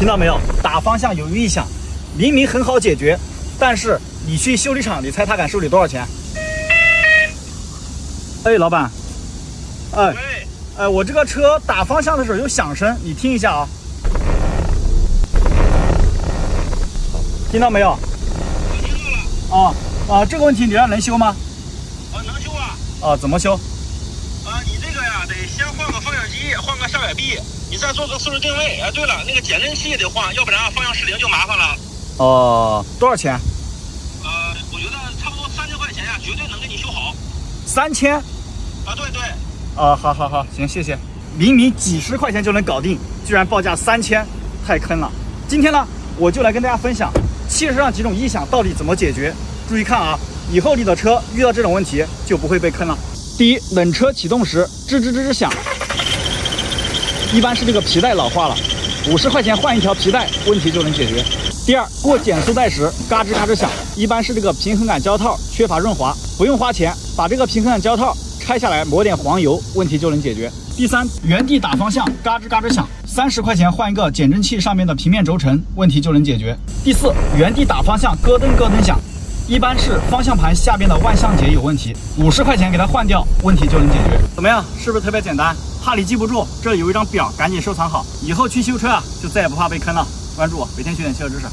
听到没有？打方向有异响，明明很好解决，但是你去修理厂，你猜他敢收你多少钱？哎，老板，我这个车打方向的时候有响声，你听一下啊。听到没有？我听到了。这个问题你让能修吗？能修啊。怎么修？你这个呀，得先换个方向机，换个下摆臂，你再做个四轮定位。对了，那个减震器也得换，要不然方向失灵就麻烦了。多少钱？我觉得差不多3000块钱呀，绝对能给你修好。3000？对。好，行，谢谢。明明几十块钱就能搞定，居然报价3000，太坑了。今天呢，我就来跟大家分享汽车上几种异响到底怎么解决。注意看啊，以后你的车遇到这种问题就不会被坑了。第一，冷车启动时吱吱吱吱响，一般是这个皮带老化了，50块钱换一条皮带，问题就能解决。第二，过减速带时嘎吱嘎吱响，一般是这个平衡杆胶套缺乏润滑，不用花钱，把这个平衡杆胶套拆下来抹点黄油，问题就能解决。第三，原地打方向嘎吱嘎吱响，30块钱换一个减震器上面的平面轴承，问题就能解决。第四，原地打方向咯噔咯噔响，一般是方向盘下边的万向节有问题，50块钱给它换掉，问题就能解决。怎么样？是不是特别简单？怕你记不住，这里有一张表，赶紧收藏好，以后去修车啊，就再也不怕被坑了。关注我，每天学点汽车知识。